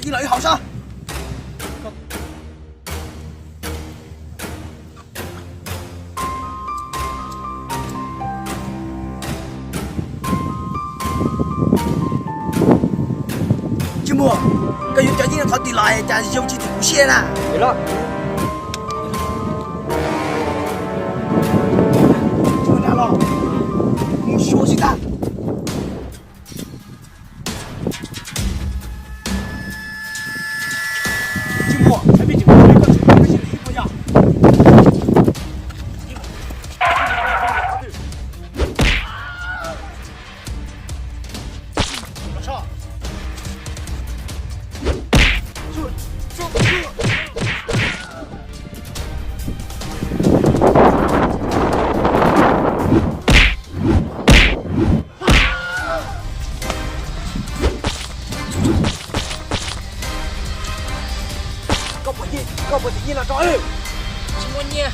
đi lại hậu sao? Chứ mua, cái gì cho nó đi lại, chả dùng chỉ thì cũng xe nè. Thế đó. Chưa nào lo, muốn xua gì ta? Chứ mua, phải biết chịu cái chuyện cái gì đi bây giờ. Cậu tự nhiên là có ư? Chỉ muốn nhia.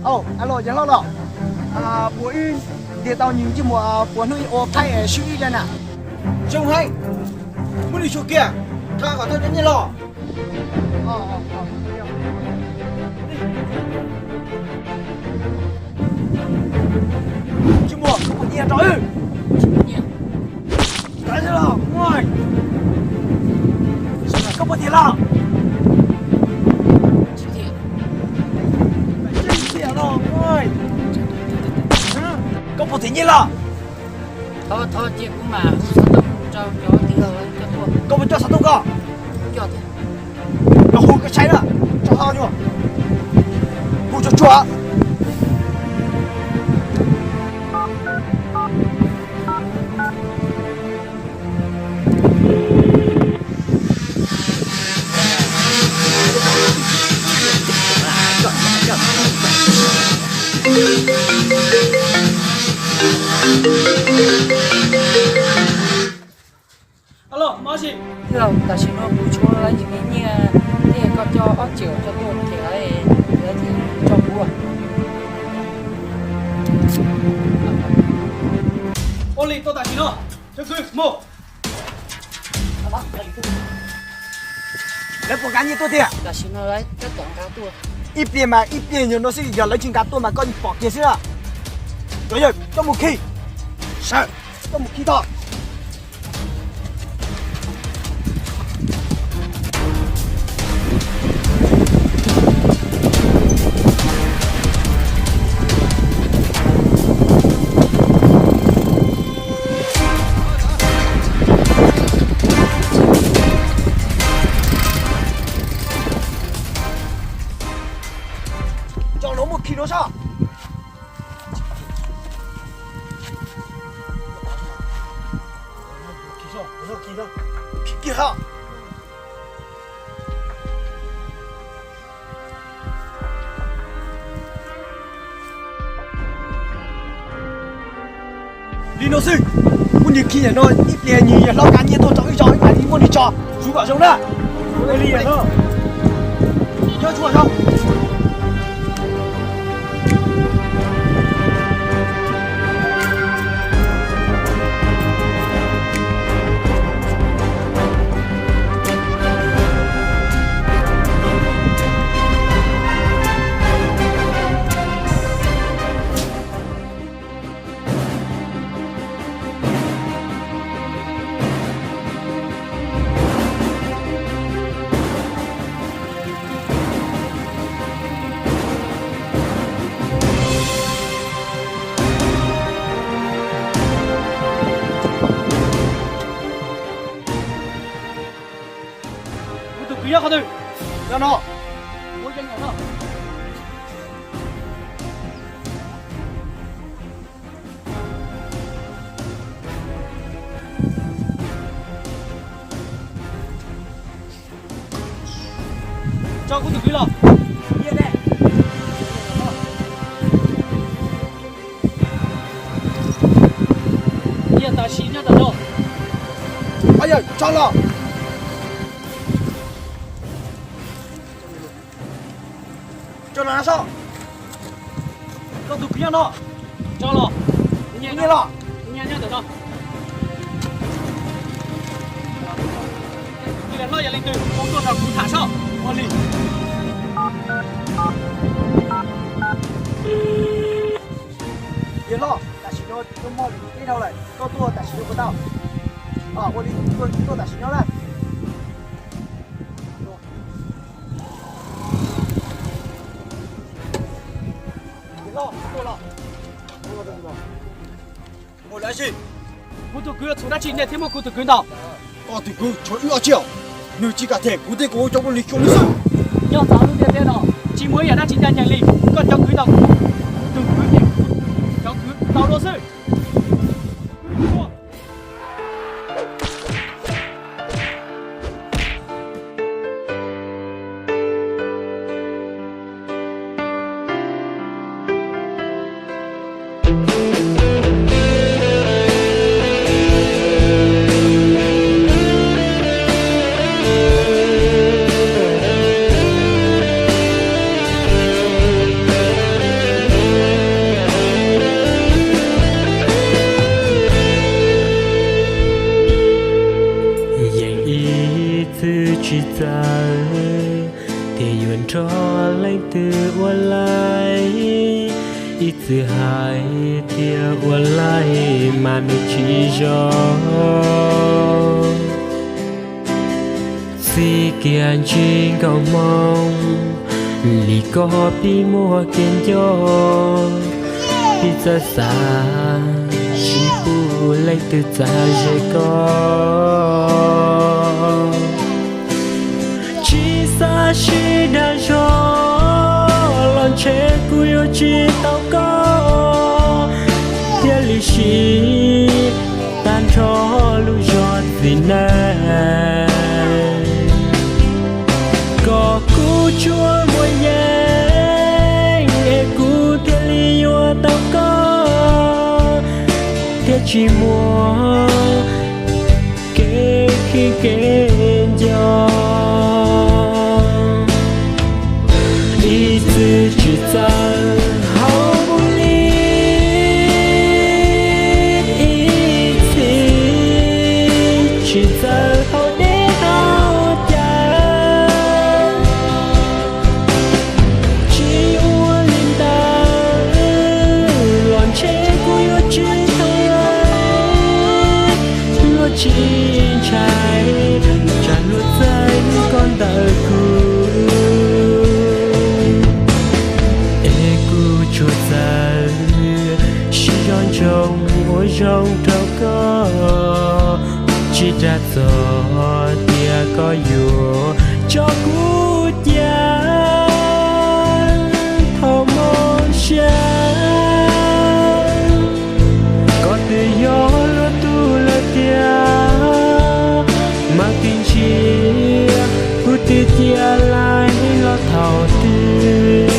Ồ, alo, chẳng lo đâu. Bố in, để tao nhìn chứ mà bố nuôi ô thay suy nghĩ nè. Trông hay, muốn đi chỗ kia, ta có tôi đến như lo. Chứ mua, không có nhiên đó ư? Chỉ muốn nhia. Cái gì nào, ngoài. Không có tiền nào. Chỉ thiệt. Chính tiền nào, ngoài. Không có tiền như nào. Thôi chị cũng mà sao tao cho tí rồi cho thua. Không có cho sao không có. Cho thì. Nó hút cái cháy đó, cho tao nhá. Hút cho chua. Alo, nói gì? Không, ta chỉ nó bù chua lại những cái nhia. Thì có cho ớt chiều cho tôi thì ấy thì cho bùa. Oli, tôi tại gì nữa? Cho tôi một. Lấy bộ gắn như tôi thiệt. Ta chỉ nó lấy tất cả các tôi. Ít tiền nhưng nó sẽ giờ lấy chuyện cá tôi mà coi như bỏ tiền xíu à. Rồi, cho một khi. Sao? Cho một khi thôi. Cho nó một khi đó sao? Kìa hả? Lino sư, muốn đi kia nó ít tiền gì lo cá nhiên tôi cho cái đi muốn đi cho chú bảo giống đó. Cái đi à nó. Nhớ chú bảo không? quý con ơi, cho nó mỗi danh nó cho cũng được quý lò yên đây yên ta xí nhá ta đâu bây giờ cho lò cho nó sao con tụi kia nó cho lo nghe lo nghe nhá được không bây giờ lo giờ lên từ không có thằng thả sao qua đi nghe lo tại chỉ nó mò đi đâu này có tua tại chỉ có tao qua đi tôi tại chỉ nó này lo một là gì cô tụi cứ chúng ta chỉ nhận thêm một cô tụi cứ nào thì cứ cho yêu chiều nếu chỉ cả thể cụ thể của trong lịch chung sao nhau giáo luôn tiền đó chỉ mới ở đây chỉ nhận nhận lì còn cháu cứ đâu đừng cứ nhận cháu cứ tao đồ sư chỉ ta thì nguyện cho lấy từ qua lại ít từ hai tia qua lại mà nó chỉ cho si kia chỉ cầu mong lì có đi mua kiến cho đi ra xa chỉ phụ lấy từ ta dễ có chỉ đã cho lon che cuyo chỉ tao có tia lì xì tan cho lu giọt vì nè có cú chua mùi nhẹ nghe cú tia lì yo tao có tia chỉ mua khi kê cho chỉ ta hậu buồn chỉ ta hậu để hậu chán chỉ uốn lên ta loạn chế của yêu chỉ thôi lo chỉ trái tràn luôn dây con đời trong trâu có chỉ ra gió tia có dù cho cú cha thâu mong xa có từ gió lo tu lo tia mà kinh chi cú tia tia lại lo thâu tia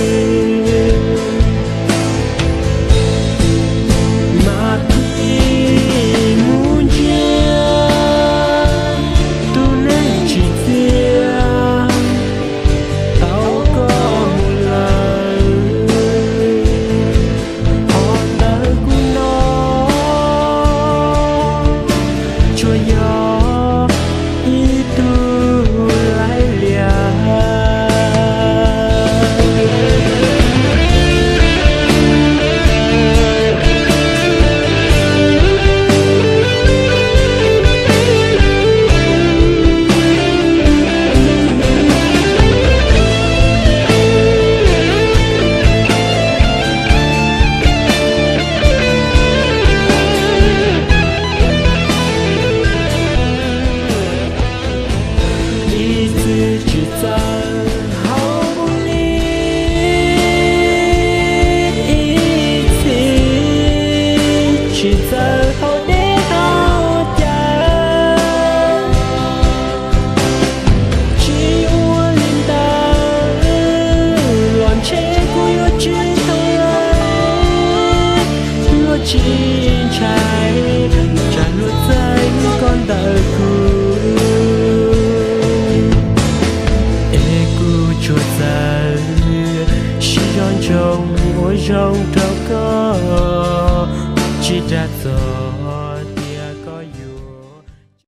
trong trâu có gió